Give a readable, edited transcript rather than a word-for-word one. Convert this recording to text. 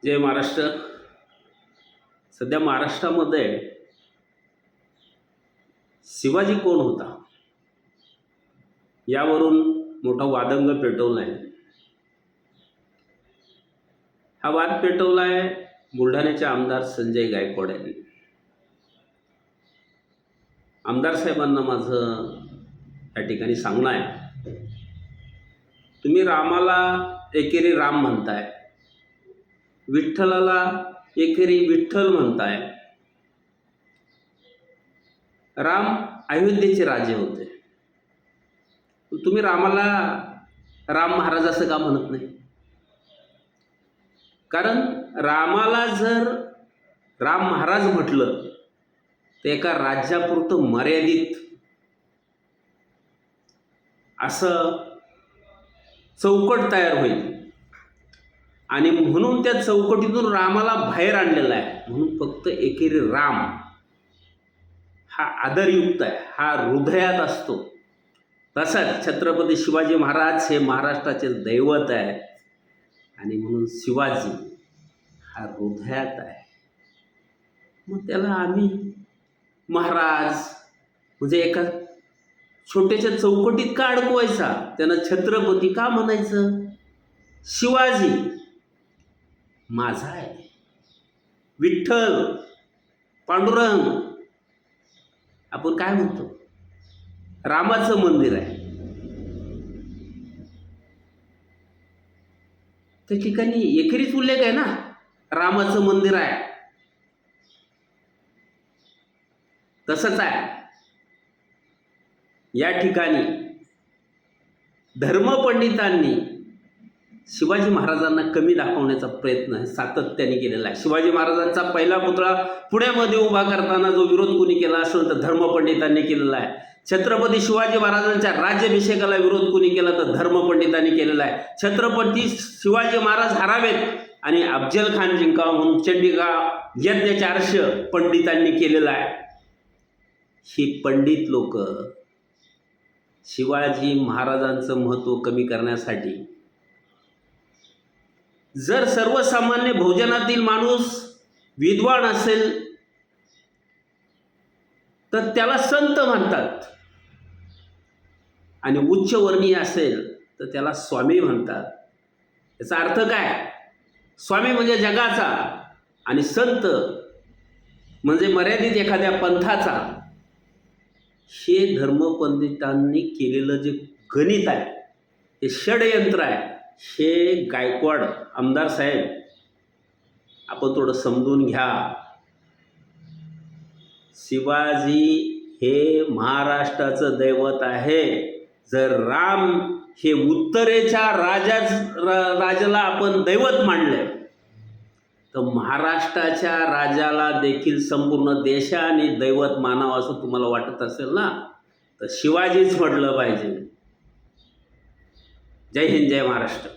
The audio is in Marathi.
जय महाराष्ट्र. सध्या महाराष्ट्रामध्ये शिवाजी कोण होता यावरून मोठा वादंग पेटवला आहे. हा वाद पेटवला आहे बुलढाण्याचे आमदार संजय गायकवाड यांनी. आमदार साहेबांना माझं या ठिकाणी सांगणं आहे, तुम्ही रामाला एकेरी राम म्हणताय, विठ्ठलाला एकेरी विठ्ठल म्हणताय. राम अयोध्येचे राजे होते, तुम्ही रामाला राम महाराज असं का म्हणत नाही? कारण रामाला जर राम महाराज म्हटलं तर एका राज्यापुरतं मर्यादित असं चौकट तयार होईल आणि म्हणून त्या चौकटीतून रामाला बाहेर आणलेला आहे. म्हणून फक्त एकेरी राम हा आदरयुक्त आहे, हा हृदयात असतो. तसाच छत्रपती शिवाजी महाराज हे महाराष्ट्राचे दैवत आहे आणि म्हणून शिवाजी हा हृदयात आहे. मग त्याला आम्ही महाराज म्हणजे एका छोट्याशा चौकटीत का अडकवायचा? त्यानं छत्रपती का म्हणायचं? शिवाजी माझा आहे, विठ्ठल पांडुरंग आपण काय म्हणतो, रामाचं मंदिर आहे. त्या ठिकाणी एकेरीच उल्लेख आहे ना, रामाचं मंदिर आहे. तसंच आहे या ठिकाणी धर्मपंडितांनी शिवाजी महाराजांना कमी दाखवण्याचा प्रयत्न सातत्याने केलेला आहे. शिवाजी महाराजांचा पहिला पुतळा पुण्यामध्ये उभा करताना जो विरोध कोणी केला असेल तर धर्मपंडितांनी केलेला आहे. छत्रपती शिवाजी महाराजांच्या राज्याभिषेकाला विरोध कोणी केला तर धर्मपंडितांनी केलेला आहे. छत्रपती शिवाजी महाराज हरावेत आणि अफजल खान जिंकावा म्हणून चंडिका यज्ञ 400 पंडितांनी केलेला आहे. ही पंडित लोक शिवाजी महाराजांचं महत्त्व कमी करण्यासाठी, जर सर्वसामान्य भोजनातील माणूस विद्वान असेल तर त्याला संत म्हणतात आणि उच्चवर्णीय असेल तर त्याला स्वामी म्हणतात. याचा अर्थ काय? स्वामी म्हणजे जगाचा आणि संत म्हणजे मर्यादित एखाद्या पंथाचा. हे धर्मपंडितांनी केलेलं जे गणित आहे, हे षडयंत्र आहे. हे गायकवाड आमदार साहेब आपण थोडं समजून घ्या. शिवाजी हे महाराष्ट्राचं दैवत आहे. जर राम हे उत्तरेच्या राजाला आपण दैवत मानले तर महाराष्ट्राच्या राजाला देखील संपूर्ण देशाने दैवत मानावं असं तुम्हाला वाटत असेल ना, तर शिवाजीच म्हटलं पाहिजे. जय हिंद, जय महाराष्ट्र.